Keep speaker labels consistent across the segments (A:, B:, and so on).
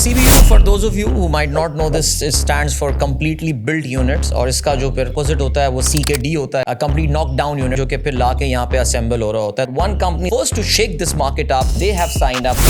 A: CBU, for those of you who might not know this, it stands for completely built units और इसका जो prerequisite होता है वो CKD होता है, a complete knockdown unit जो कि फिर लाके यहाँ पे assemble हो रहा होता है. One company first to shake this market up, they have signed up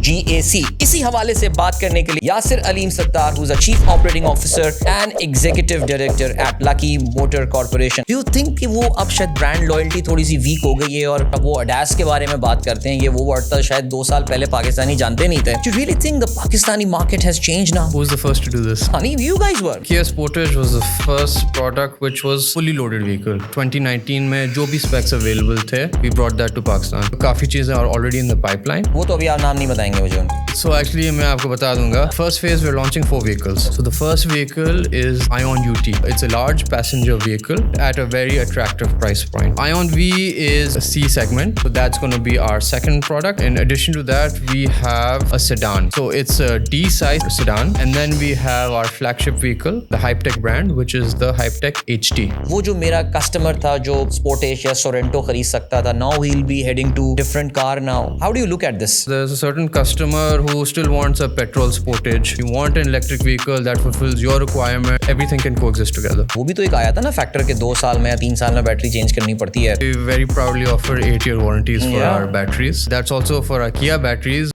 A: GAC. इसी हवाले से बात करने के लिए Yasir Aleem Sattar, who's a Chief Operating Officer and Executive Director at Lucky Motor Corporation. Do you think कि वो अब शायद brand loyalty थोड़ी सी weak हो गई है और अब वो ADAS के बारे में बात करते हैं, ये वो वर्ड था शायद 2 साल पहले पाकिस्तानी जानते नहीं थे. Do you really think the Pakistani market has changed now?
B: Who was the first to do this?
A: Honey, you guys were.
B: Kia Sportage was the first product which was fully loaded vehicle. 2019 में जो भी specs available थे, we brought that to Pakistan. काफी चीजें are already in the pipeline.
A: वो तो अभी आप नाम नहीं बताएंगे मुझे.
B: So actually मैं आपको बता दूंगा. First phase we're launching 4 vehicles. So the first vehicle is Ion UT. It's a large passenger vehicle at a very attractive price point. Ion V is a C segment, so that's going to be our second product. In addition to that, we have a sedan. So it's a D size sedan, and then we have our flagship vehicle, the Hypetech brand, which is the Hypetech HT.
A: वो जो मेरा customer था जो Sportage या Sorento खरीद सकता था, now he'll be heading to different car now. How do you look at this?
B: There's a certain customer who still wants a petrol Sportage. You want an electric vehicle that fulfills your requirement. Everything can coexist together.
A: वो भी तो एक आया था ना factor के 2 साल में या 3 साल में बैटरी चेंज करनी पड़ती है.
B: We very proudly offer 8-year warranties for
A: Yeah.
B: our batteries. That's also for our Kia batteries.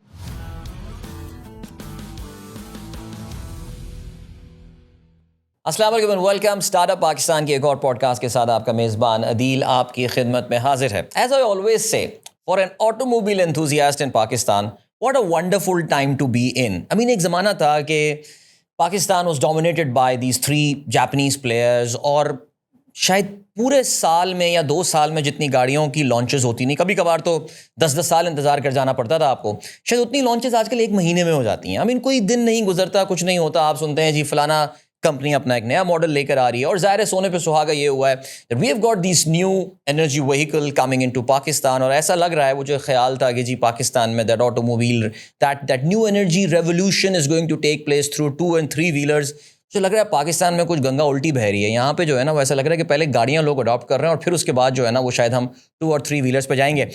A: अस्सलाम वालेकुम, वेलकम स्टार्टअप पाकिस्तान के एक और पॉडकास्ट के साथ आपका मेज़बान अदील आपकी खिदमत में हाजिर है. As I always say, for an automobile enthusiast in Pakistan, what a wonderful time to be in. I mean एक ज़माना था कि Pakistan was dominated by these 3 Japanese players और शायद पूरे साल में या 2 साल में जितनी गाड़ियों की लॉन्चेस होती नहीं, कभी कभार तो 10-10 साल इंतज़ार कर जाना पड़ता था आपको, शायद उतनी लॉन्चेस आजकल 1 महीने में हो जाती हैं. आई मीन कोई दिन नहीं गुजरता, कुछ नहीं होता, आप सुनते हैं जी फलाना कंपनी अपना एक नया मॉडल लेकर आ रही है. और ज़ाहिर है सोने पे सुहागा ये हुआ है we have got this new energy vehicle coming into Pakistan. और ऐसा लग रहा है, वो जो ख्याल था कि जी पाकिस्तान में that automobile that new energy revolution is going to take place through 2 and 3 wheelers. जो लग रहा है पाकिस्तान में कुछ गंगा उल्टी बह रही है. यहाँ पे जो है ना वो ऐसा लग रहा है कि पहले गाड़ियाँ लोग अडॉप्ट कर रहे हैं और फिर उसके बाद जो है ना वो शायद हम 2 और 3 व्हीलर्स पे जाएंगे.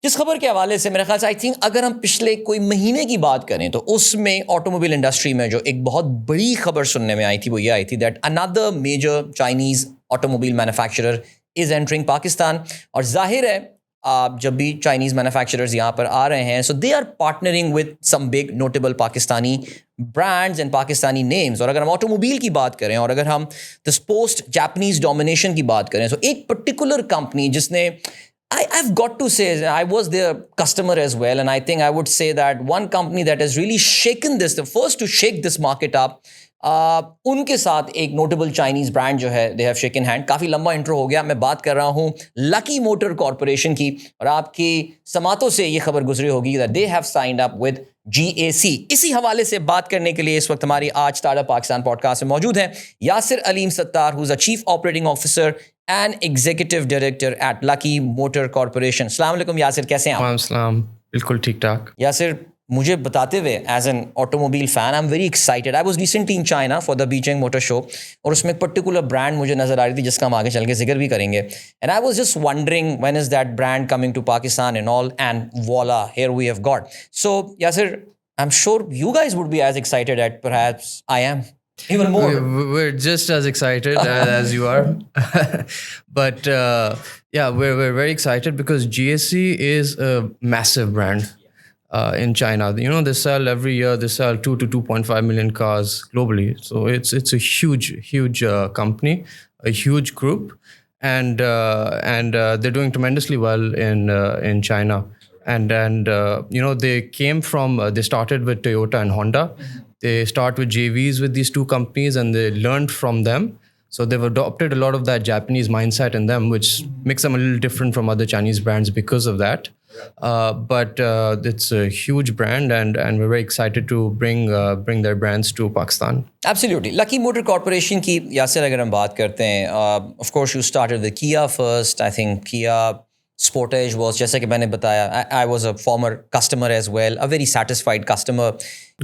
A: जिस खबर के हवाले से मेरे ख्याल से आई थिंक अगर हम पिछले कोई महीने की बात करें तो उसमें ऑटोमोबाइल इंडस्ट्री में जो एक बहुत बड़ी खबर सुनने में आई थी वो ये आई थी that another major Chinese automobile manufacturer is entering Pakistan. और जाहिर है आप जब भी चाइनीज़ मैन्युफैक्चरर्स यहाँ पर आ रहे हैं so they are partnering with some big notable Pakistani brands and Pakistani names. और अगर हम ऑटोमोबाइल की बात करें और अगर हम दिस पोस्ट जापानीज़ डोमिनेशन की बात करें तो एक पर्टिकुलर कंपनी जिसने I've got to say, I was their customer as well, and I think I would say that one company that has really shaken this, the first to shake this market up, उनके साथ एक notable Chinese brand जो है they have shaken hand. काफ़ी लंबा intro हो गया. मैं बात कर रहा हूँ लकी मोटर कॉरपोरेशन की और आपकी समातों से ये खबर गुजरी होगी that they have signed up with GAC. इसी हवाले से बात करने के लिए इस वक्त हमारी आज स्टार्टअप पाकिस्तान पॉडकास्ट में मौजूद हैं Yasir Aleem Sattar, who is a chief operating officer and executive director at lucky motor corporation. अस्सलाम वालेकुम यासिर, कैसे हैं आप?
B: वालेकुम अस्सलाम, बिल्कुल ठीक ठाक.
A: यासिर, मुझे बताते हुए as an automobile fan I am very excited. I was recently in China for the Beijing motor show और उसमें एक पर्टिकुलर ब्रांड मुझे नज़र आ रही थी जिसका हम आगे चल के जिक्र भी करेंगे. And I was just wondering when is that brand coming to Pakistan and all, and voila here we have got. So Yasir, I'm sure you guys would be as excited as perhaps I am. Even more.
B: We're just as excited as you are. But yeah, we're very excited because GAC is a massive brand in China. You know, they sell every year, they sell 2 to 2.5 million cars globally. So it's a huge company, a huge group. And they're doing tremendously well in China. And you know, they came from they started with Toyota and Honda. They start with JVs with these 2 companies and they learned from them. So they've adopted a lot of that Japanese mindset in them, which makes them a little different from other Chinese brands because of that. But it's a huge brand, and we're very excited to bring their brands to Pakistan.
A: Absolutely. Lucky Motor Corporation की यासिर अगर हम बात करते हैं, of course you started with Kia first. I think Kia Sportage was, जैसे कि मैंने बताया, I was a former customer as well, a very satisfied customer.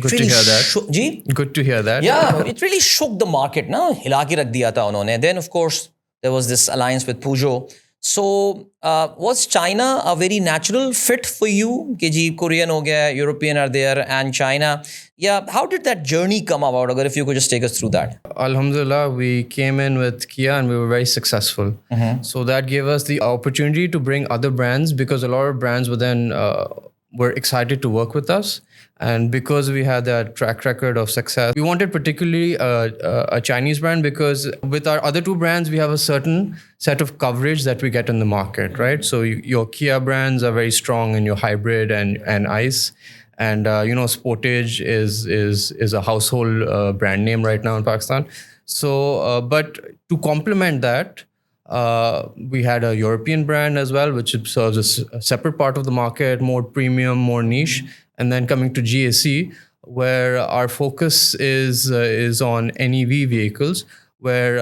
B: Good to hear that.
A: Ji?
B: Good to hear that.
A: Yeah, it really shook the market ना, हिला के रख दिया था उन्होंने. Then of course there was this alliance with Peugeot. So, was China a very natural fit for you? कि जी Korean हो गया, European are there, and China. Yeah, how did that journey come about? अगर if you could just take us through that.
B: Alhamdulillah, we came in with Kia and we were very successful. So that gave us the opportunity to bring other brands, because a lot of brands were excited to work with us. And because we had that track record of success, we wanted particularly a Chinese brand, because with our other two brands, we have a certain set of coverage that we get in the market, right? So your Kia brands are very strong in your hybrid and ICE. And Sportage is a household brand name right now in Pakistan. So, but to complement that, we had a European brand as well, which serves as a separate part of the market, more premium, more niche. And then coming to GAC, where our focus is on NEV vehicles, where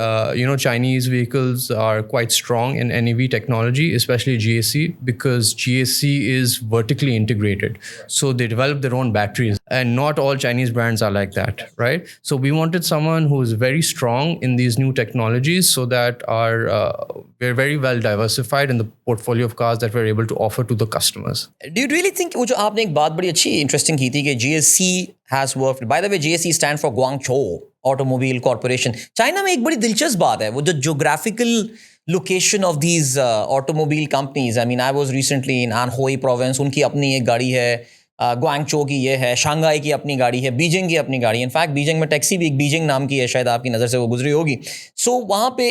B: Chinese vehicles are quite strong in NEV technology, especially GAC, because GAC is vertically integrated. So they develop their own batteries, and not all Chinese brands are like that, right? So we wanted someone who is very strong in these new technologies, so that we're very well diversified in the portfolio of cars that we're able to offer to the customers.
A: Do you really think वो जो आपने एक बात बड़ी अच्छी interesting की थी कि GSC has worked. By the way, GSC stand for Guangzhou Automobile Corporation. China में एक बड़ी दिलचस्प बात है वो जो geographical location of these automobile companies. I mean, I was recently in Anhui province. उनकी अपनी एक गाड़ी है, ग्वांगचो की ये है, शंघाई की अपनी गाड़ी है, बीजिंग की अपनी गाड़ी है. इनफैक्ट बीजिंग में टैक्सी भी एक बीजिंग नाम की है, शायद आपकी नज़र से वो गुजरी होगी. सो वहाँ पे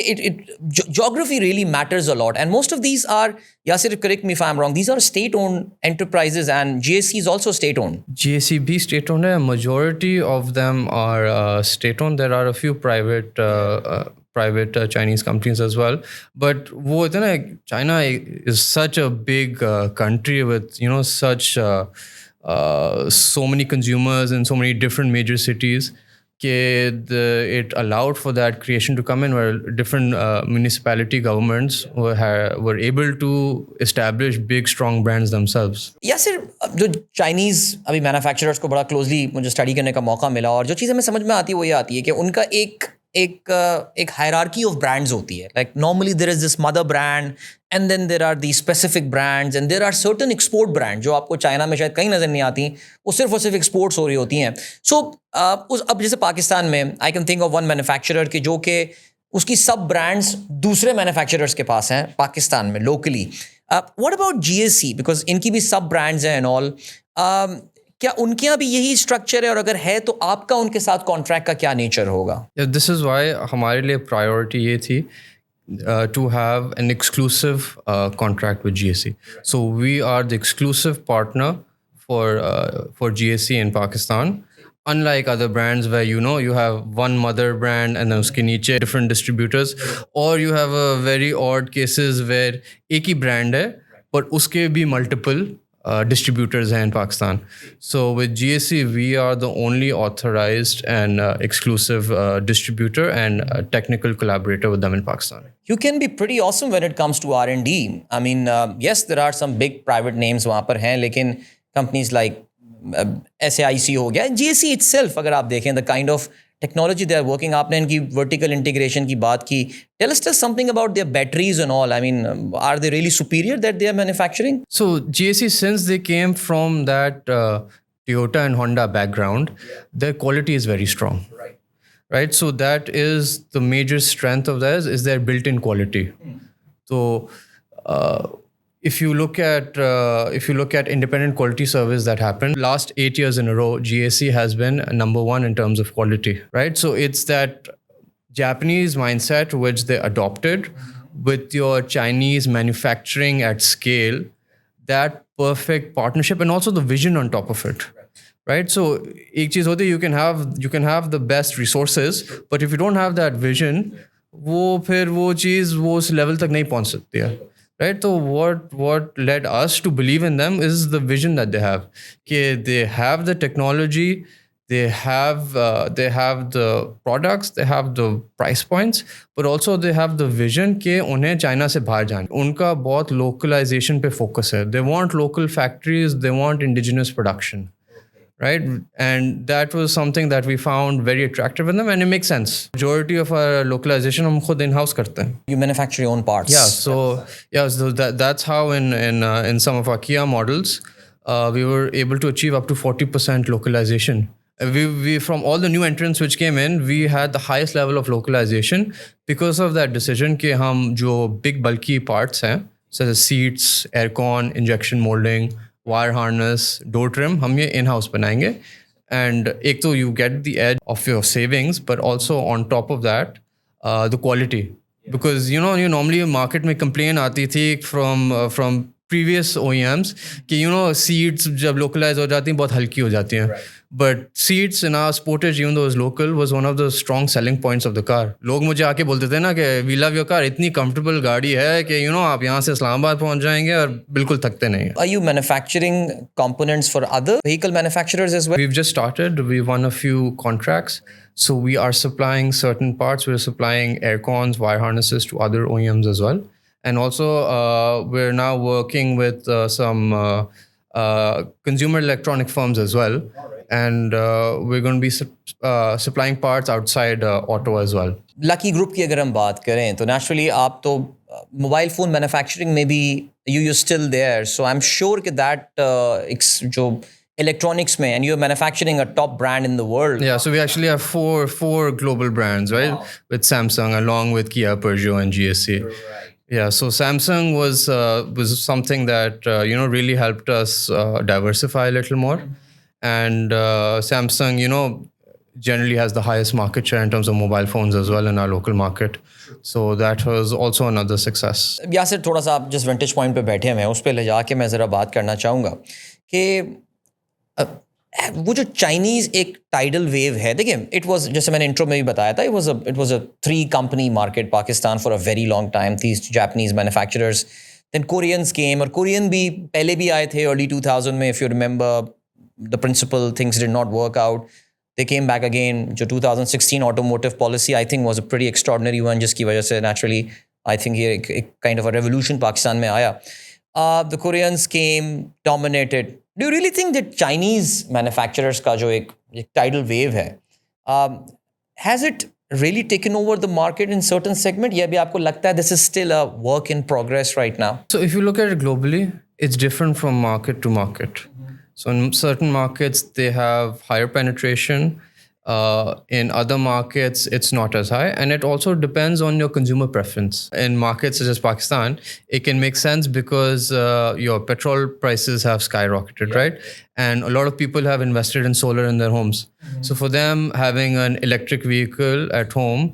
A: geography really matters a lot, and most of these are, Yasir, correct me if I'm wrong, these are state-owned enterprises, and GSC is also state-owned.
B: GAC भी state-owned है. Majority of them are state-owned. There are a few private Chinese companies as well. But वो इतना China is such a big country with such so many consumers in so many different major cities. It allowed for that creation to come in, where different municipality governments were able to establish big strong brands themselves.
A: या सिर जो Chinese अभी manufacturers को बड़ा closely मुझे study करने का मौका मिला, और जो चीज़ हमें समझ में आती है वो ये आती है कि उनका एक हायरार्की ऑफ ब्रांड्स होती है. Like normally there is this mother brand, and then there are the specific brands, and there are certain export brand जो आपको चाइना में शायद कहीं नज़र नहीं आती, वो सिर्फ और सिर्फ एक्सपोर्ट्स हो रही होती हैं. सो अब जैसे पाकिस्तान में I can think of one manufacturer की जो कि उसकी सब ब्रांड्स दूसरे मैन्युफैक्चरर्स के पास हैं पाकिस्तान में locally. What about GSC, because इनकी भी सब ब्रांड्स हैं एंड ऑल. क्या उनके यहाँ भी यही स्ट्रक्चर है, और अगर है तो आपका उनके साथ कॉन्ट्रैक्ट का क्या नेचर होगा?
B: दिस इज़ वाई हमारे लिए प्रायोरिटी ये थी to have an exclusive contract with GSC. So we are the exclusive partner for GSC in Pakistan. Unlike other brands where you have one mother brand and then uske niche different distributors, or you have a very odd cases where एक ही brand है but uske bhi multiple distributors in Pakistan. So with GSC, we are the only authorized and exclusive distributor and technical collaborator with them in Pakistan.
A: You can be pretty awesome when it comes to R&D. I mean, yes, there are some big private names वहाँ पर हैं, लेकिन companies like SAIC हो गया, GSC itself अगर आप देखें the kind of technology they are working, आपने इनकी vertical integration की बात की. Tell us something about their batteries and all. I mean, are they really superior that they are manufacturing?
B: So GSC, since they came from that Toyota and Honda background, their quality is very strong. Right. So that is the major strength of theirs, is their built-in quality. So if you look at independent quality service that happened last 8 years in a row, GSC has been number one in terms of quality, right? So it's that Japanese mindset which they adopted with your Chinese manufacturing at scale, that perfect partnership, and also the vision on top of it, right? So ek cheez hoti, you can have the best resources, but if you don't have that vision, वो चीज़ वो उस level तक नहीं पहुंच सकती है. Right, so what led us to believe in them is the vision that they have. They have the technology, they have the products, they have the price points, but also they have the vision कि उन्हें China से बाहर जाना. उनका बहुत localization पे focus है. They want local factories, they want indigenous production. right? And that was something that we found very attractive in them, and it makes sense. Majority of our localization हम खुद in-house करते हैं.
A: You manufacture your own parts.
B: So that's how in some of our Kia models, we were able to achieve up to 40% localization. We from all the new entrants which came in, we had the highest level of localization because of that decision कि हम जो big bulky parts हैं, such as seats, aircon, injection molding, wire harness, door trim, हम ये in-house बनाएंगे. And एक तो you get the edge of your savings, but also on top of that, the quality. Because you normally market में complaint आती थी from previous OEMs कि seats जब localize हो जाती हैं बहुत हल्की हो जाती हैं. But seats in our Sportage, even though it was local, was one of the strong selling points of the car. लोग मुझे आके बोलते थे ना कि we love your car, इतनी comfortable गाड़ी है कि आप यहाँ से इस्लामाबाद पहुँच जाएंगे और बिल्कुल थकते नहीं.
A: Are you manufacturing components for other vehicle manufacturers as well?
B: We've just started. We won a few contracts. So we are supplying certain parts. We're supplying aircons, wire harnesses to other OEMs as well. And also, we're now working with some consumer electronic firms as well. And we're going to be supplying parts outside auto as well.
A: Lucky Group की अगर हम बात करें तो naturally आप तो mobile phone manufacturing में भी you're still there. So I'm sure that जो electronics mein, and you're manufacturing a top brand in the world.
B: Yeah, so we actually have four global brands, right? Wow. With Samsung, along with Kia, Peugeot, and GSC. Right. Yeah, so Samsung was something that really helped us diversify a little more, and Samsung, generally has the highest market share in terms of mobile phones as well in our local market. So that was also another success.
A: Yasir थोड़ा सा आप जिस vintage point पे बैठे हैं उस पे ले जाके मैं ज़रा बात करना चाहूँगा कि वो जो चाइनीज़ एक टाइडल वेव है, देखिए इट वाज, जैसे मैंने इंट्रो में भी बताया था, it was a 3 company market Pakistan for a very long time. थी जापानीज़ मैन्युफैक्चरर्स, देन कोरियंस केम, और कोरियन भी पहले भी आए थे अर्ली 2000 में. If you remember the principal things did not work out, they came back again. जो 2016 automotive policy I think was a pretty extraordinary one, जिसकी वजह से naturally I think ये एक kind of a revolution Pakistan में आया. The Koreans came, dominated. Do you really think that Chinese manufacturers का जो एक tidal wave है, has it really taken over the market in certain segment? या भी आपको लगता है this is still a work in progress right now?
B: So if you look at it globally, it's different from market to market. So in certain markets, they have higher penetration. In other markets, it's not as high. And it also depends on your consumer preference. In markets such as Pakistan, it can make sense because your petrol prices have skyrocketed, right? And a lot of people have invested in solar in their homes. So for them, having an electric vehicle at home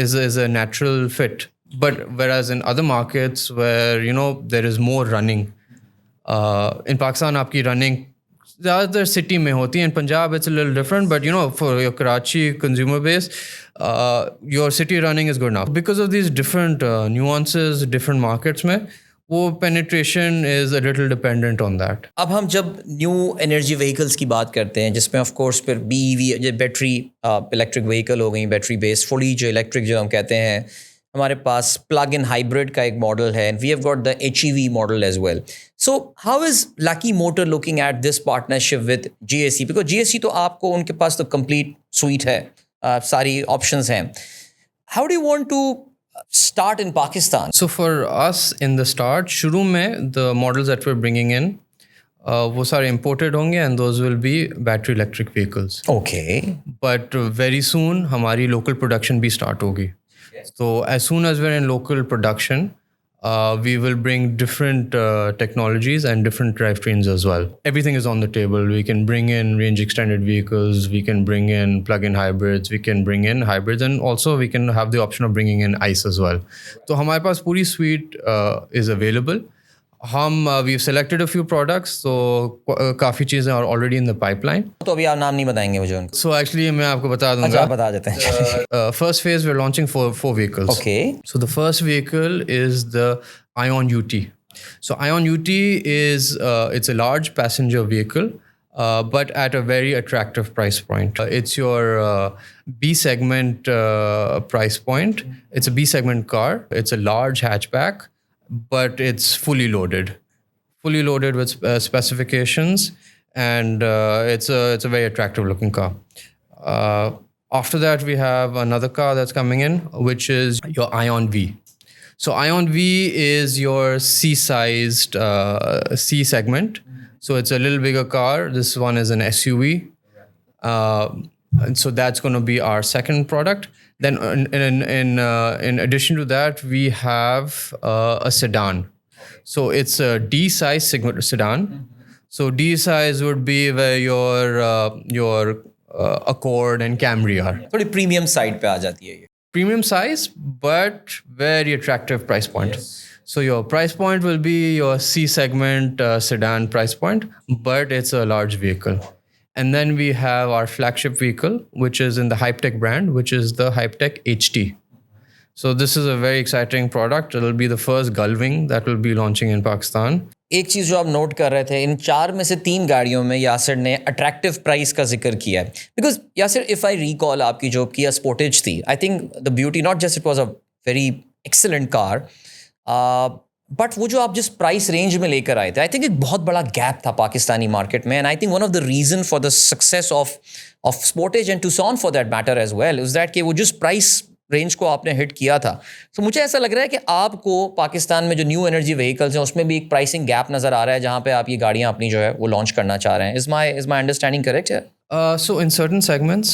B: is a natural fit. But whereas in other markets where, there is more running, in Pakistan, आपकी running ज़्यादातर city में होती है. In Punjab, it's a little different, but for your Karachi consumer base, your city running is good enough. Because of these different nuances, different markets में, वो penetration is a little dependent on that.
A: अब हम जब new energy vehicles की बात करते हैं, जिसमें ऑफ कोर्स फिर BEV, बैटरी इलेक्ट्रिक व्हीकल हो गई, बैटरी बेस्ड, फुली जो इलेक्ट्रिक जो हम कहते हैं, हमारे पास प्लग इन हाइब्रिड का एक मॉडल है, we have got the HEV model as well. So how is Lucky motor looking at this partnership with GSC? Because GSC तो आपको, उनके पास तो कंप्लीट सुइट है, सारी ऑप्शंस हैं. How do you want to start in Pakistan?
B: So for us in the start, शुरू में the models that we're bringing in, वो सारे imported होंगे and those will be battery electric vehicles.
A: Okay.
B: But very soon हमारी local production भी start होगी. So as soon as we're in local production, we will bring different technologies and different drivetrains as well. Everything is on the table. We can bring in range extended vehicles. We can bring in plug-in hybrids. We can bring in hybrids, and also we can have the option of bringing in ICE as well. So हमारे पास पूरी suite is available. We've selected a few products, so काफ़ी चीज़ें are already in the pipeline.
A: तो अभी आप नाम नहीं बताएंगे मुझे उनको?
B: So actually मैं आपको बता दूंगा.
A: अच्छा, बता देते हैं.
B: First phase we're launching four vehicles.
A: Okay.
B: So the first vehicle is the Ion UT. So Ion UT is it's a large passenger vehicle, but at a very attractive price point. It's your B segment price point. It's a B segment car. It's a large hatchback, but it's fully loaded with specifications, and it's a very attractive looking car. After that, we have another car that's coming in, which is your Ion V. So Ion V is your C-sized C segment. So it's a little bigger car. This one is an SUV. And so that's going to be our second product. Then in addition to that, we have a sedan. So it's a D size sedan. So D size would be where your Accord and Camry are.
A: थोड़ी premium side पे आ जाती है ये.
B: Premium size, but very attractive price point. So your price point will be your C segment sedan price point, but it's a large vehicle. And then we have our flagship vehicle, which is in the Hypetech brand, which is the Hypetech HT. So this is a very exciting product. It will be the first Gullwing that will be launching in Pakistan.
A: एक चीज़ जो आप note कर रहे थे, इन 4 में से 3 गाड़ियों में यासिर ने अट्रैक्टिव प्राइस का जिक्र किया है. Because Yasir, if I recall आपकी जो किया स्पोर्टेज थी, I think the beauty not just it was a very excellent car, but वो जो आप जिस प्राइस रेंज में लेकर आए थे, आई थिंक एक बहुत बड़ा गैप था पाकिस्तानी मार्केट में. And I think one of the reason for the success of Sportage and Tucson for that matter as well is that कि वो जिस प्राइस रेंज को आपने हिट किया था. तो मुझे ऐसा लग रहा है कि आपको पाकिस्तान में जो न्यू एनर्जी व्हीकल्स हैं उसमें भी एक प्राइसिंग गैप नज़र आ रहा है, जहाँ पे आप ये गाड़ियाँ अपनी जो है वो लॉन्च करना चाह रहे हैं. Is my understanding correct?
B: So in certain segments,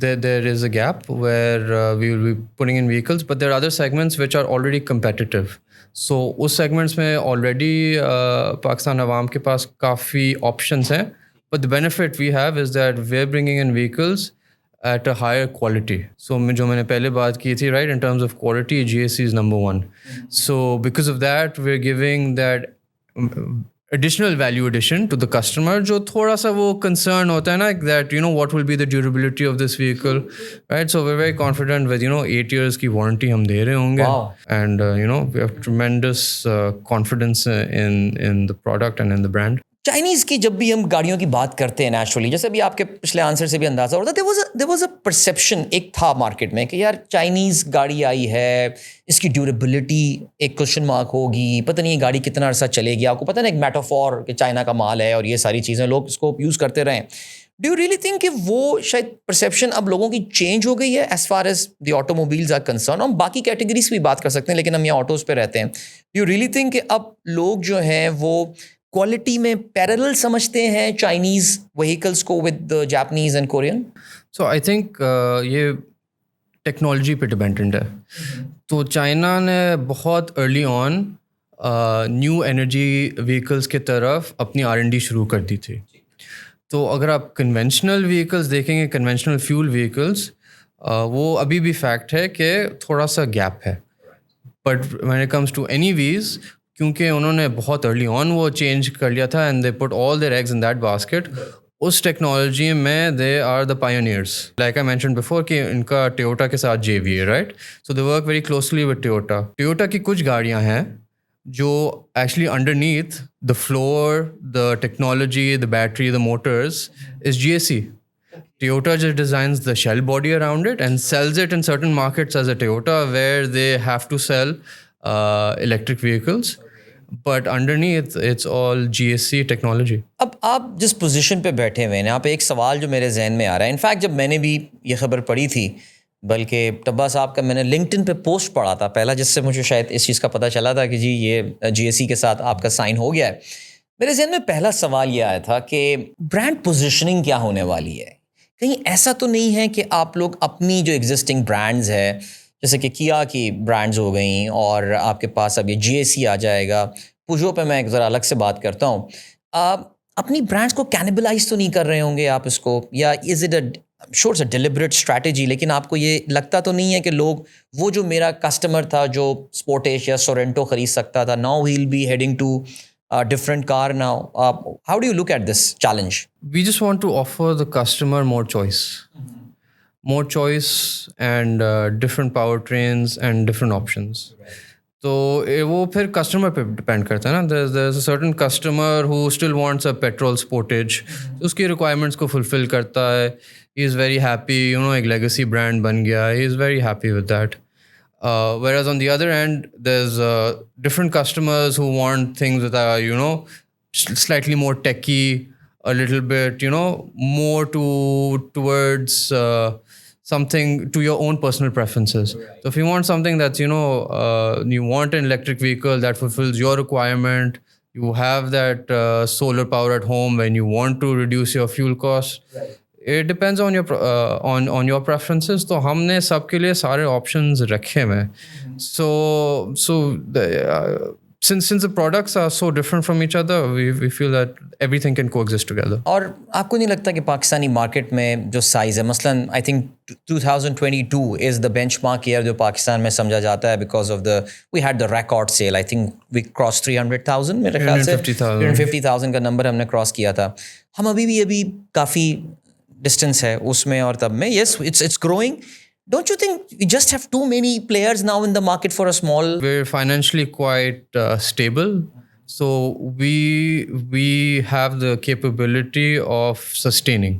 B: there is a gap where we will be putting in vehicles, but there are other segments which are already competitive. So उस segments में already Pakistan अवाम के पास काफ़ी options हैं, but the benefit we have is that we're bringing in vehicles at a higher quality. So जो मैंने पहले बात की थी, right, in terms of quality, GSC is number one. So because of that, we're giving that additional value addition to the customer, जो थोड़ा सा वो concern होता है ना, that you know what will be the durability of this vehicle, right? So we're very confident with 8 years की warranty हम दे रहे होंगे.
A: Wow.
B: And we have tremendous confidence in the product and in the brand.
A: Chinese की जब भी हम गाड़ियों की बात करते हैं नेचुरली, जैसे अभी आपके पिछले आंसर से भी अंदाज़ा हो रहा था, देयर वाज अ परसेप्शन एक था मार्केट में कि यार चाइनीज़ गाड़ी आई है, इसकी ड्यूरेबिलिटी एक क्वेश्चन मार्क होगी, पता नहीं ये गाड़ी कितना अर्सा चलेगी. आपको पता ना, एक मेटाफॉर कि चाइना का माल है और ये सारी चीज़ें लोग इसको यूज़ करते रहें. डू यू रियली थिंक कि वो शायद परसेप्शन अब लोगों की चेंज हो गई है as far as the automobiles are concerned? हम बाकी कैटेगरीज भी बात कर सकते हैं, लेकिन हम यहाँ ऑटोज़ पे रहते हैं. डू यू रियली थिंक कि अब लोग जो हैं वो क्वालिटी में पैरेलल समझते हैं चाइनीज़ व्हीकल्स को with Japanese and Korean?
B: So I think ये टेक्नोलॉजी पे डिपेंडेंट है. तो चाइना ने बहुत early on new energy vehicles के तरफ अपनी R&D शुरू कर दी थी. तो अगर आप कन्वेंशनल व्हीकल्स देखेंगे, कन्वेंशनल फ्यूल व्हीकल्स, वो अभी भी फैक्ट है कि थोड़ा सा गैप है. But when it comes to EVs, क्योंकि उन्होंने बहुत अर्ली ऑन वो चेंज कर लिया था and they put all their eggs in that basket, उस टेक्नोलॉजी में they are the pioneers. Like I mentioned before कि इनका टोयोटा के साथ JV है, right? So they work very closely with Toyota. Toyota की कुछ गाड़ियाँ हैं जो actually underneath the floor, the technology, the battery, the motors is GSC. Toyota just designs the shell body around it and sells it in certain markets as a Toyota, where they have to sell electric vehicles, but underneath it's all GSC technology.
A: अब आप जिस position पे बैठे हुए हैं, यहाँ पे एक सवाल जो मेरे जहन में आ रहा है. इनफैक्ट जब मैंने भी ये खबर पढ़ी थी, बल्कि टब्बा साहब का मैंने लिंक्डइन पे पोस्ट पढ़ा था पहला, जिससे मुझे शायद इस चीज़ का पता चला था कि जी ये GSC के साथ आपका साइन हो गया है. मेरे जहन में पहला सवाल ये आया था कि ब्रांड पोजीशनिंग क्या होने वाली है. कहीं ऐसा तो नहीं है कि आप लोग अपनी जो एग्जिस्टिंग ब्रांड्स है, जैसे कि किया की ब्रांड्स हो गई और आपके पास अब ये GSC आ जाएगा, पुजो पे मैं एक ज़रा अलग से बात करता हूँ, आप अपनी ब्रांड्स को कैनिबलाइज तो नहीं कर रहे होंगे आप इसको, या is it a sure a deliberate strategy? लेकिन आपको ये लगता तो नहीं है कि लोग, वो जो मेरा कस्टमर था जो स्पोर्टेज या सोरेंटो ख़रीद सकता था, now he will be heading to different car now. How do you look at this challenge?
B: We just want to offer the customer more choice. More choice and different powertrains and different options. तो वो फिर customer पे depend करता है ना. there's a certain customer who still wants a petrol sportage. उसकी requirements को fulfil करता है. He is very happy, एक लेगेसी ब्रांड बन गया. He is very happy with that. Whereas on the other end, there's different customers who want things that are, slightly more techy, a little bit, more towards something to your own personal preferences. Right. So if you want something that's, you want an electric vehicle that fulfills your requirement, you have that solar power at home when you want to reduce your fuel costs. Right. It depends on your on your preferences. तो हमने सबके लिए सारे options रखे हैं. Since the products are so different from each other, we feel that everything can coexist together.
A: और आपको नहीं लगता कि पाकिस्तानी मार्केट में जो साइज़ है, मसलन I think 2022 is the benchmark year जो पाकिस्तान में समझा जाता है because of the we had the record sale. I think we cross 300,000 मेरे ख्याल से 350,000 का नंबर हमने क्रॉस किया था. हम अभी काफ़ी डिस्टेंस है उसमें और तब में. Yes, it's growing. Don't you think we just have too many players now in the market for a small?
B: We're financially quite stable, so we have the capability of sustaining,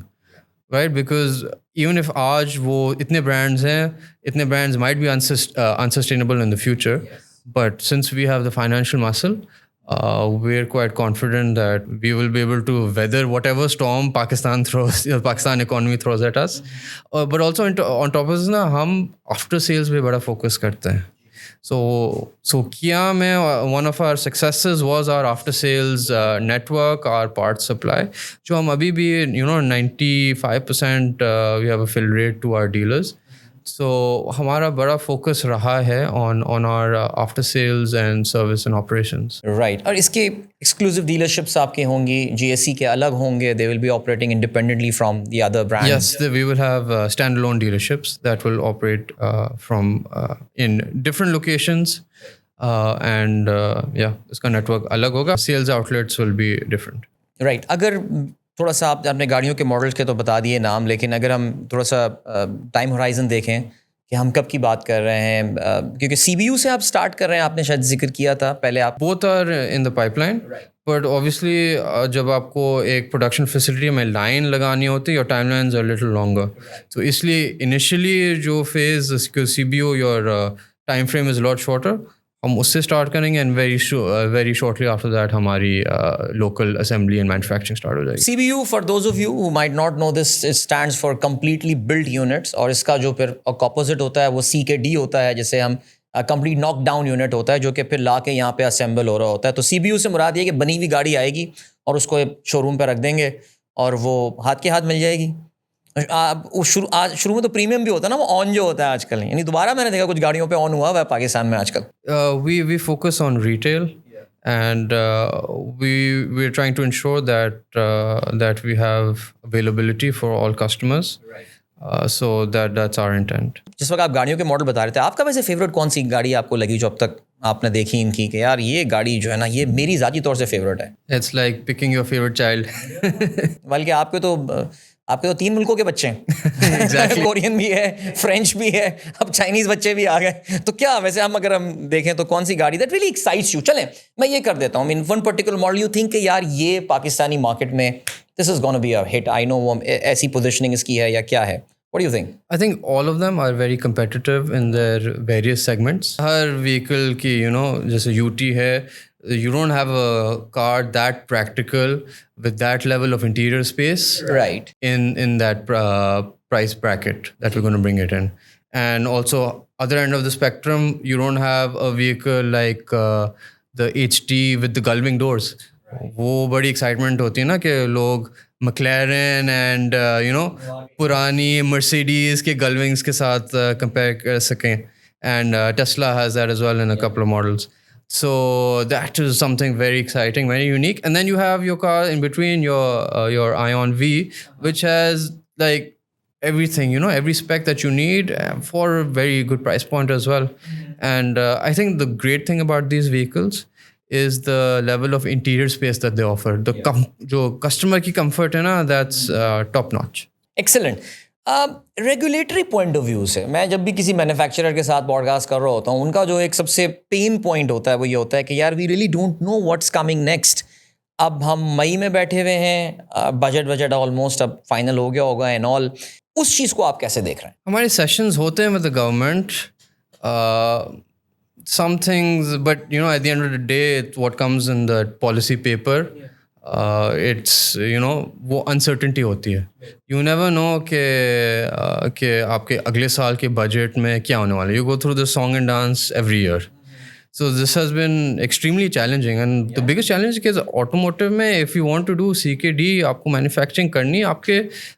B: right? Because even if आज वो इतने brands might be unsustainable in the future, yes. But since we have the financial muscle, we're quite confident that we will be able to weather whatever storm Pakistan economy throws at us. But also on top of this, हम after sales पे बड़ा focus करते हैं. So Kia में one of our successes was our after sales network, our parts supply. जो हम अभी भी 95% we have a fill rate to our dealers. So हमारा बड़ा focus रहा है on our after sales and service and operations.
A: Right. और इसके exclusive dealerships आपके होंगी, GSC के अलग होंगे. They will be operating independently from the other brands.
B: Yes, we will have standalone dealerships that will operate from in different locations. And इसका network अलग होगा. Sales outlets will be different.
A: Right. अगर थोड़ा सा आपने गाड़ियों के मॉडल्स के तो बता दिए नाम, लेकिन अगर हम थोड़ा सा टाइम होराइजन देखें कि हम कब की बात कर रहे हैं, क्योंकि CBU से आप स्टार्ट कर रहे हैं, आपने शायद जिक्र किया था पहले. आप
B: both are in the pipeline, but obviously जब आपको एक प्रोडक्शन फैसिलिटी में लाइन लगानी होती है, your timelines are little longer. तो इसलिए इनिशियली जो phase CBU your time frame is lot shorter, हम उससे स्टार्ट करेंगे and very shortly after that हमारी local assembly and manufacturing start हो जाएगी.
A: CBU, for those of you who might not know this, it stands for completely built units. और इसका जो फिर ऑपोजिट होता है वो CKD होता है, जिसे हम कंप्लीट नॉक डाउन यूनिट होता है, जो कि फिर ला के यहाँ पे असेंबल हो रहा होता है. तो CBU से मुराद ये कि बनी हुई गाड़ी आएगी और उसको शोरूम पर रख देंगे और वो हाथ के हाथ मिल जाएगी. शुरू में तो प्रीमियम भी होता है ना, वो ऑन जो होता है आजकल, यानी दोबारा मैंने देखा कुछ गाड़ियों पे ऑन हुआ है पाकिस्तान में आजकल.
B: We focus on retail, and we're trying to ensure that we have availability for all customers. Right. So that's our intent.
A: जिस वक्त आप गाड़ियों के मॉडल बता रहे थे, आपका वैसे फेवरेट कौन सी गाड़ी आपको लगी जो अब तक आपने देखी इनकी कि यार ये गाड़ी जो है ना, ये मेरी ज़ाती तौर से फेवरेट है?
B: It's like picking your favorite child.
A: बल्कि आपके तो 3 मुल्कों के बच्चे हैं. Exactly. कोरियन भी है, फ्रेंच भी है, अब चाइनीज़ बच्चे भी आ गए. तो क्या वैसे अगर हम देखें तो कौन सी गाड़ी दैट रियली एक्साइट्स यू? चलें मैं ये कर देता हूँ, in one particular model you think कि यार ये पाकिस्तानी मार्केट में this is gonna be a hit, I know वो ऐसी पोजिशनिंग इसकी है या क्या है? What do you think?
B: I think all of them are very competitive in their various segments. Her vehicle की जैसे UT है, you don't have a car that practical with that level of interior space,
A: right,
B: in that price bracket that we're going to bring it in. And also other end of the spectrum, you don't have a vehicle like the HT with the gullwing doors. वो बड़ी excitement होती है ना कि लोग McLaren and पुरानी Mercedes के gullwings के साथ compare कर सकें. And Tesla has that as well in a couple of models. So that is something very exciting, very unique. And then you have your car in between, your Ion V, which has like everything, every spec that you need for a very good price point as well. And I think the great thing about these vehicles is the level of interior space that they offer. जो customer की comfort है ना, that's top notch.
A: Excellent. Regulatory point of view से मैं जब भी किसी manufacturer के साथ पॉडकास्ट कर रहा होता हूँ, उनका जो एक सबसे पेन पॉइंट होता है वो ये होता है कि यार we really don't know what's coming next. अब हम मई में बैठे हुए हैं, बजट ऑलमोस्ट अब फाइनल हो गया होगा एंड ऑल. उस चीज़ को आप कैसे देख रहे हैं?
B: हमारे सेशंस होते हैं with the government, some things, but at the end of the day, what comes in the policy paper it's वो अनसर्टेनिटी होती है. यू नेवर नो कि आपके अगले साल के बजट में क्या होने वाला है. You go through the song and dance every year. So this has been extremely challenging, and the biggest challenge is automotive में if you want to do CKD, आपको manufacturing करनी, आपके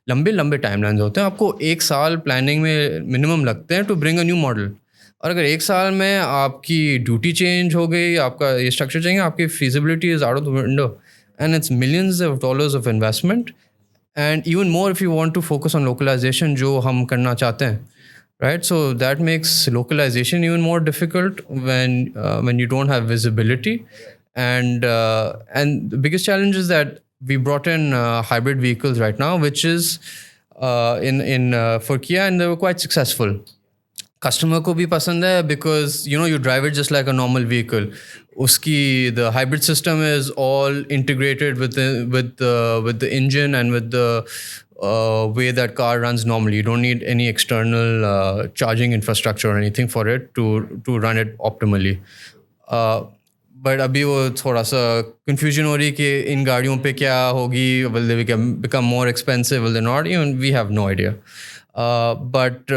B: लंबे लंबे timelines होते हैं. आपको एक साल planning में minimum लगते हैं to bring a new model. और अगर एक साल में आपकी ड्यूटी चेंज हो गई, आपका ये स्ट्रक्चर चाहिए, आपकी feasibility is out of the window, and it's millions of dollars of investment, and even more if you want to focus on localization जो हम करना चाहते हैं. Right, so that makes localization even more difficult when you don't have visibility, and the biggest challenge is that we brought in hybrid vehicles right now, which is in for Kia, and they were quite successful. Customer को भी पसंद है because you drive it just like a normal vehicle. The hybrid system is all integrated with the engine and with the way that car runs normally. You don't need any external charging infrastructure or anything for it to run it optimally. But अभी वो थोड़ा सा confusion हो रही कि इन गाड़ियों पे क्या होगी, will they become more expensive, will they not? Even we have no idea. But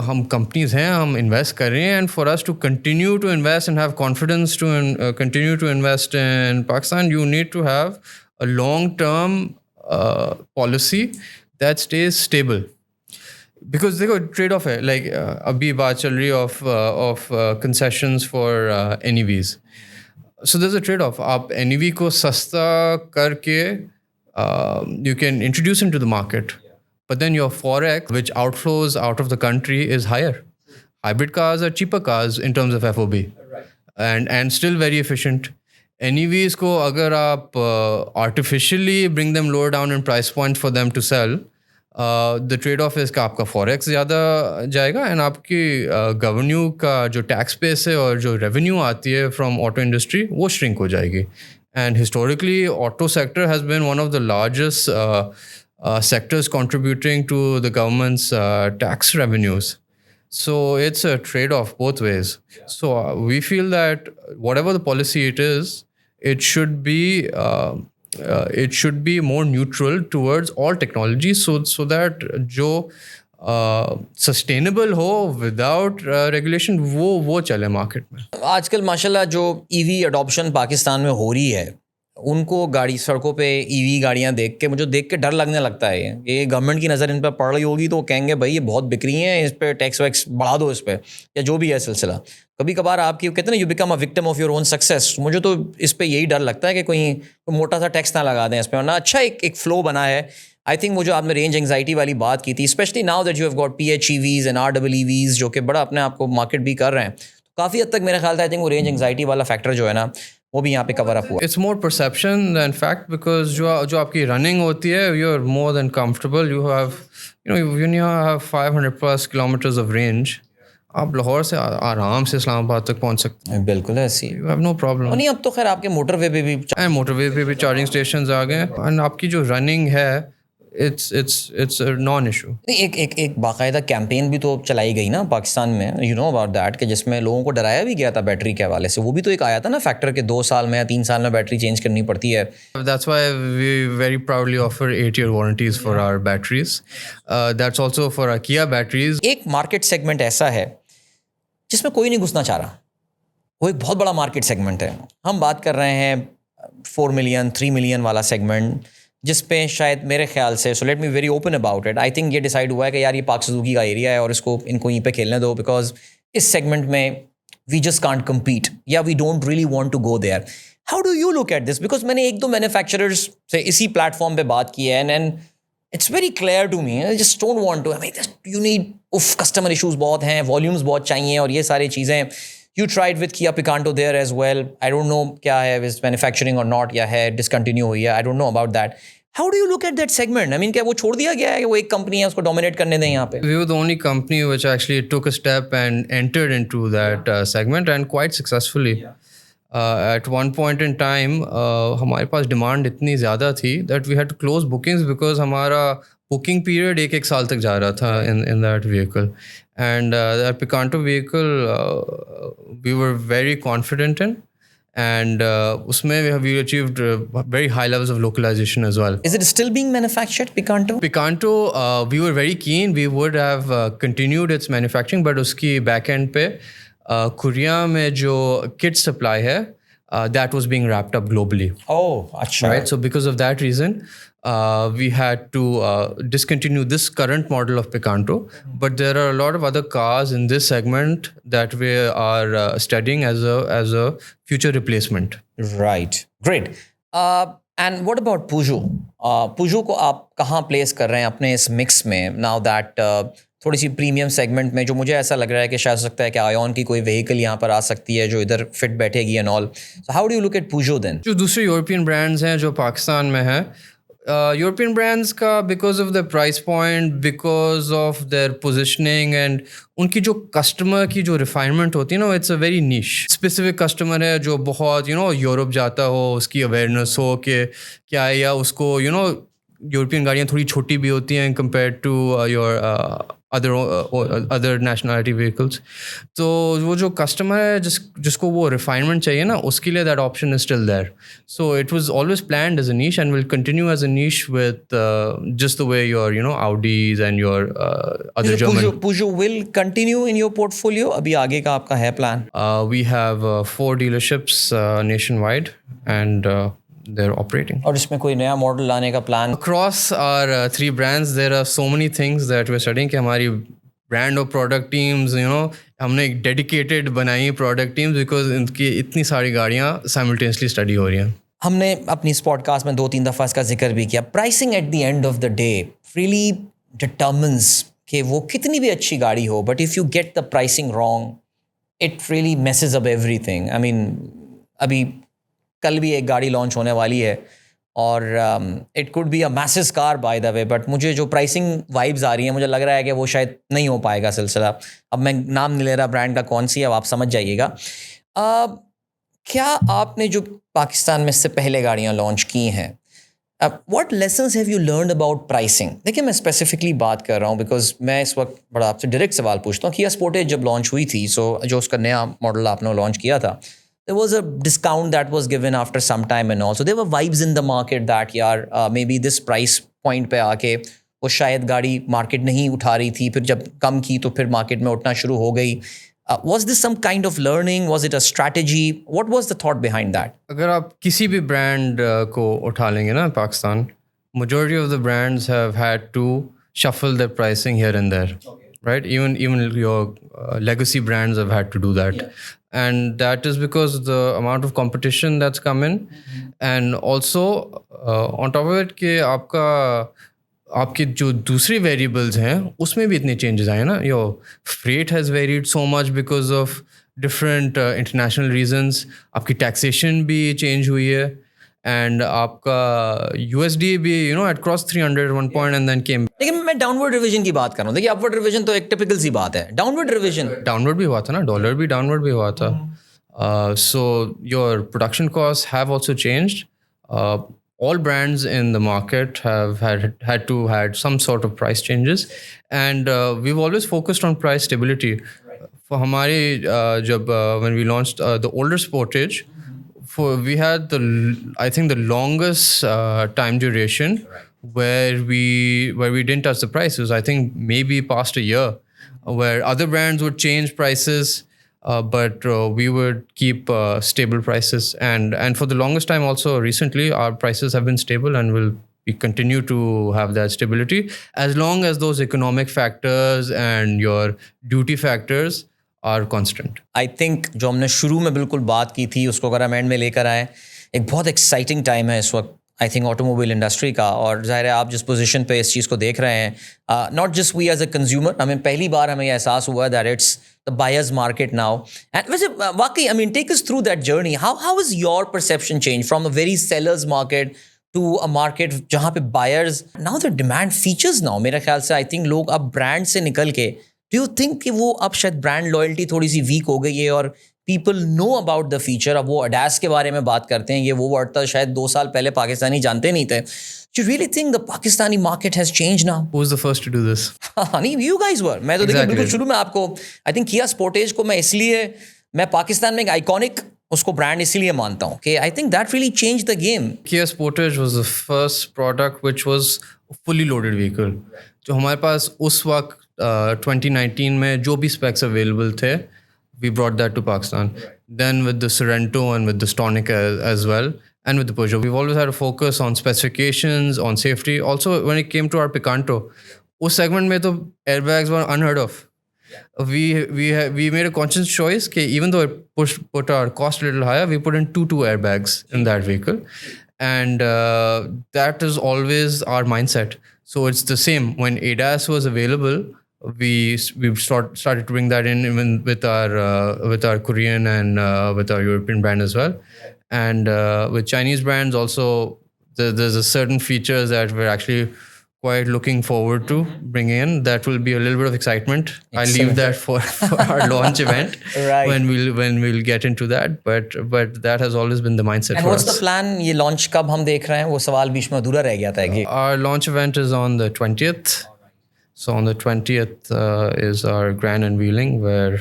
B: हम companies हैं, हम invest कर रहे हैं, and for us to continue to invest and have confidence to continue to invest in Pakistan, you need to have a long-term policy that stays stable. Because देखो trade-off है, like अभी बात चल रही of concessions for NEVs. So there's a trade-off. आप NEV को सस्ता करके you can introduce into the market, but then your forex, which outflows out of the country, is higher. Hybrid cars are cheaper cars in terms of FOB, and still very efficient. NEVs को अगर आप artificially bring them lower down in price point for them to sell, the trade-off is कि आपका forex ज़्यादा जाएगा, and आपकी revenue का जो tax base है और जो revenue आती है from auto industry वो shrink हो जाएगी. And historically, auto sector has been one of the largest sectors contributing to the government's tax revenues. So it's a trade-off both ways. So we feel that whatever the policy it is, it should be more neutral towards all technologies, so that जो sustainable हो without regulation वो चले market में.
A: आजकल माशाल्लाह जो EV adoption Pakistan में हो रही है, उनको गाड़ी सड़कों पे EV गाड़ियां देख के डर लगने लगता है. ये गवर्नमेंट की नज़र इन पर पड़ रही होगी तो कहेंगे भाई ये बहुत बिक रही हैं, इस पर टैक्स वैक्स बढ़ा दो, इस पर या जो भी है सिलसिला. कभी कभार आपकी कहते हैं ना, you become a victim of your own success. मुझे तो इस पर यही डर लगता है कि कोई मोटा सा टैक्स ना लगा दें इस पर, वरना अच्छा एक फ्लो बना है. आई थिंक वो जो आपने रेंज एंग्जाइटी वाली बात की थी, specially now that you have got PHEVs and REEVs जो कि बड़ा अपने आप को मार्केट भी कर रहे हैं, तो काफ़ी हद तक मेरे ख्याल से आई थिंक वो रेंज एंग्जाइटी वाला फैक्टर जो है ना वो भी यहाँ पे कवर अप हुआ.
B: It's more perception than fact, because जो आपकी running होती है, you're more than comfortable. You have, when you have 500 plus kilometers of range, आप लाहौर से आराम से इस्लामाबाद तक पहुंच सकते हैं.
A: बिल्कुल ऐसी.
B: You have no problem.
A: नहीं, अब तो खैर आपके मोटरवे पे भी
B: मोटरवे पे भी चार्जिंग स्टेशंस आ गए, and आपकी जो रनिंग है it's a non issue.
A: एक बाकायदा कैंपेन भी तो चलाई गई ना पाकिस्तान में, यू नो अबाउट दैट, कि जिसमें लोगों को डराया भी गया था बैटरी के हवाले से. वो भी तो एक आया था ना फैक्टर के 2 साल में या 3 साल में बैटरी चेंज करनी पड़ती है.
B: That's why we very proudly offer 8-year warranties for our batteries. That's also for our Kia batteries.
A: एक मार्केट सेगमेंट ऐसा है जिसमें कोई नहीं घुसना चाह रहा. वो एक बहुत बड़ा मार्केट सेगमेंट है. हम बात कर रहे हैं 4 मिलियन 3 मिलियन वाला सेगमेंट, जिस पे शायद मेरे ख्याल से, so let me very open about it, I think ये डिसाइड हुआ है कि यार ये पाक सुजुकी का एरिया है और इनको यहीं पे खेलने दो, बिकॉज इस सेगमेंट में वी जस्ट कांट कम्पीट या we don't really want to go there. How do you look at this? Because मैंने 1-2 मैन्युफैक्चरर्स से इसी प्लेटफॉर्म पे बात की है, and it's very clear to me, I just don't want to, you need customer issues बहुत हैं, volumes बहुत चाहिए और ये सारी चीज़ें. You tried with Kia Picanto there as well. I don't know क्या है, is manufacturing or not, या है discontinue हुई है, I don't know about that. How do you look at that segment? I mean, क्या वो छोड़ दिया गया है कि वो एक कंपनी है, उसको dominate करने दें यहाँ पे?
B: We were the only company which actually took a step and entered into that segment, and quite successfully. At one point in time, हमारे पास demand इतनी ज़्यादा थी that we had to close bookings because हमारा booking period एक साल तक जा रहा था in that vehicle. And that Picanto vehicle we were very confident in, and उसमें we achieved very high levels of localization as well.
A: Is it still being manufactured, Picanto?
B: Picanto, we were very keen. We would have continued its manufacturing, but उसकी back end पे Korea में जो kit supply है, that was being wrapped up globally.
A: Oh, अच्छा.
B: Right. So because of that reason, we had to discontinue this current model of Picanto. But there are a lot of other cars in this segment that we are studying as a future replacement.
A: Right. Great. And what about Peugeot? Peugeot को आप कहाँ place कर रहे हैं अपने इस mix में? Now that थोड़ी सी प्रीमियम सेगमेंट में जो मुझे ऐसा लग रहा है कि शायद हो सकता है कि आयोन की कोई व्हीकल यहाँ पर आ सकती है जो इधर फिट बैठेगी and all. So how do you look eight Peugeot then?
B: जो दूसरे यूरोपियन ब्रांड्स हैं जो पाकिस्तान में हैं, यूरोपियन ब्रांड्स का because of the price point, because of their positioning and उनकी जो कस्टमर की जो रिफाइनमेंट होती है ना, it's a very niche specific customer है जो बहुत यूरोप जाता हो, उसकी अवेयरनेस हो कि क्या है, या उसको यूरोपियन गाड़ियाँ थोड़ी छोटी भी होती हैं compare to your other nationality vehicles. तो वो जो कस्टमर है जिसको वो रिफाइनमेंट चाहिए ना, उसके लिए that option is still there. So it was always planned as a niche and will continue as a niche with just the way your Audis and your other German.
A: Peugeot will continue in your portfolio. अभी आगे का आपका है plan?
B: We have 4 dealerships nationwide and they're operating.
A: और इसमें कोई नया model लाने का plan?
B: Across our 3 brands, there are so many things that we're studying कि हमारी brand और product teams, हमने एक dedicated बनाई product teams because इनकी इतनी सारी गाड़ियाँ simultaneously study हो रही हैं.
A: हमने अपनी इस पॉडकास्ट में 2-3 दफ़ा इसका जिक्र भी किया. Pricing at the end of the day really determines कि वो कितनी भी अच्छी गाड़ी हो, but if you get the pricing wrong it really messes up everything. I mean, अभी कल भी एक गाड़ी लॉन्च होने वाली है और it could be a massive car by the way, but मुझे जो प्राइसिंग वाइब्स आ रही हैं मुझे लग रहा है कि वो शायद नहीं हो पाएगा सिलसिला. अब मैं नाम नहीं ले रहा ब्रांड का कौन सी है, अब आप समझ जाइएगा. क्या आपने जो पाकिस्तान में इससे पहले गाड़ियाँ लॉन्च की हैं, what lessons have you learned about pricing? देखिए मैं स्पेसिफिकली बात कर रहा हूँ बिकॉज मैं इस वक्त बड़ा आपसे डायरेक्ट सवाल पूछता हूँ. किया स्पोर्टेज जब लॉन्च हुई थी, सो जो उसका नया मॉडल आपने लॉन्च किया था, there was a discount that was given after some time and all. So there were vibes in the market that यार maybe this price point पे आके वो शायद गाड़ी मार्केट नहीं उठा रही थी, फिर जब कम की तो फिर मार्केट में उठना शुरू हो गई. Was this some kind of learning? Was it a strategy? What was the thought behind that?
B: अगर आप किसी भी ब्रांड को उठा लेंगे ना Pakistan, majority of the brands have had to shuffle their pricing here and there. Right? Even your legacy brands have had to do that. Yeah. And that is because the amount of competition that's come in. And also on top of it कि आपके जो दूसरे variables हैं उसमें भी इतने changes आए ना. Your freight has varied so much because of different international reasons. आपकी taxation भी change हुई है. And आपका USD भी had crossed 300 at one point and then came.
A: लेकिन मैं डाउनवर्ड रिविजन की बात कर रहा हूँ. देखिए अपवर्ड रिविजन तो एक टिपिकल सी बात है. डाउनवर्ड रिविजन
B: डाउनवर्ड भी हुआ था ना, डॉलर भी डाउनवर्ड भी हुआ था. So your production costs have also changed. All brands in the market have had to had some sort of price changes, and we've always focused on price stability. For हमारी जब when we launched the older Sportage, we had I think the longest time duration where we didn't touch the prices. I think maybe past a year, where other brands would change prices, but we would keep stable prices. And for the longest time also recently, our prices have been stable and we continue to have that stability as long as those economic factors and your duty factors are constant.
A: I think जो हमने शुरू में बिल्कुल बात की थी उसको अगर हम एंड में लेकर आए, एक बहुत एक्साइटिंग टाइम है इस वक्त आई थिंक ऑटोमोबाइल इंडस्ट्री का. और ज़ाहिर है आप जिस पोजीशन पे इस चीज़ को देख रहे हैं, not just we as a consumer, हमें पहली बार हमें यह एहसास हुआ that it's the buyer's market now. And वैसे वाकई I mean take us through that journey. How is your perception change from a very seller's market to a market जहाँ पे buyers now the demand features now? मेरे ख्याल से I think लोग अब brand से निकल के, डू यू थिंक कि वो अब शायद ब्रांड लॉयल्टी थोड़ी सी वीक हो गई है और people know about the feature? अब वो अडास के बारे में बात करते हैं, ये वो वर्ड था शायद 2 साल पहले पाकिस्तानी जानते नहीं थे. You really think the Pakistani market has changed now?
B: Who was the first to do this?
A: नहीं, you guys were. मैं तो देखिए बिल्कुल शुरू में आपको आई थिंक किया स्पोर्टेज को मैं पाकिस्तान में एक आइकॉनिक उसको ब्रांड इसीलिए मानता हूँ कि I think that really change the game.
B: Kia Sportage was the first product which was a fully loaded vehicle. जो हमारे पास उस वक्त 2019 में जो भी specs available थे, we brought that to Pakistan. Then with the Sorento and with the Stonic as well, and with the Peugeot, we've always had a focus on specifications, on safety. Also, when it came to our Picanto, उस segment में तो airbags were unheard of. We made a conscious choice that even though it put our cost a little higher, we put in two airbags in that vehicle, and that is always our mindset. So it's the same when ADAS was available. We started to bring that in even with our Korean and with our European brand as well, and with Chinese brands also. There's a certain features that we're actually quite looking forward to bringing in. That will be a little bit of excitement. I'll leave that for our launch event
A: Right.
B: when we'll get into that. But that has always been the mindset
A: And
B: for
A: what's
B: us.
A: the plan? ये launch कब हम देख रहे हैं? वो सवाल बीच में अधूरा रह गया था कि
B: Our launch event is on the 20th. So on the 20th is our grand unveiling where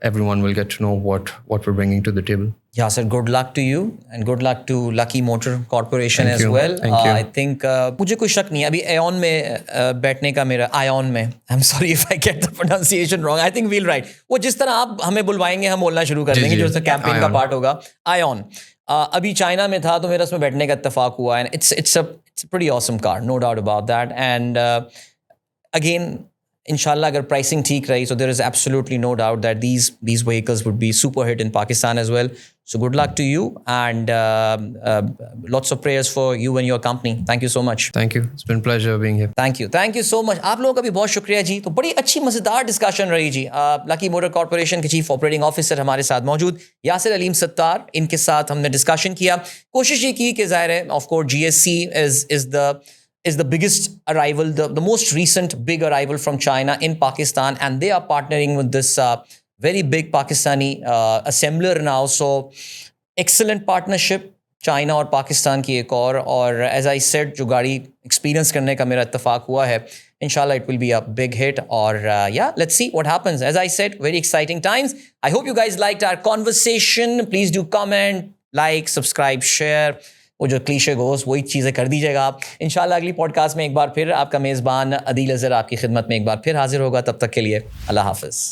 B: everyone will get to know what we're bringing to the table.
A: Yeah, sir, good luck to you and good luck to Lucky Motor Corporation
B: Thank
A: as
B: you.
A: well.
B: Thank you.
A: I think मुझे कोई शक नहीं है अभी Aeon में बैठने का मेरा Ion में I'm sorry if I get the pronunciation wrong. I think we'll write. वो जिस तरह आप हमें बुलवाएंगे हम बोलना शुरू कर
B: जी,
A: देंगे
B: जी.
A: जो कैंपेन का
B: Ion.
A: पार्ट होगा Ion. अभी चाइना में था तो मेरा उसमें बैठने का इत्तेफाक हुआ and it's a pretty awesome car, no doubt about that. And again, inshallah agar pricing theek rahi, so there is absolutely no doubt that these vehicles would be super hit in Pakistan as well. So good luck to you and lots of prayers for you and your company. Thank you so much.
B: Thank you. It's been a pleasure being here.
A: Thank you so much. आप लोगों का भी बहुत शुक्रिया जी. तो बड़ी अच्छी मज़ेदार डिस्कशन रही जी. लकी मोटर कॉर्पोरेशन के चीफ ऑपरेटिंग ऑफिसर हमारे साथ मौजूद यासिर अलीम सत्तार, इनके साथ हमने डिस्कशन किया. कोशिश ये की कि ज़ाहिर है of course GSC is the biggest arrival, the most recent big arrival from China in Pakistan, and they are partnering with this very big Pakistani assembler now. So excellent partnership. China और पाकिस्तान की एक और as I said जो गाड़ी experience करने का मेरा इत्तेफाक हुआ है इंशाल्लाह it will be a big hit और या let's see what happens. As I said very exciting times. I hope you guys liked our conversation. Please do comment, like, subscribe, share. वो जो क्लीशे गोस वही चीज़ें कर दीजिएगा आप. इंशाल्लाह अगली पॉडकास्ट में एक बार फिर आपका मेज़बान अदील अज़हर आपकी खिदमत में एक बार फिर हाजिर होगा. तब तक के लिए अल्लाह हाफ़िज़.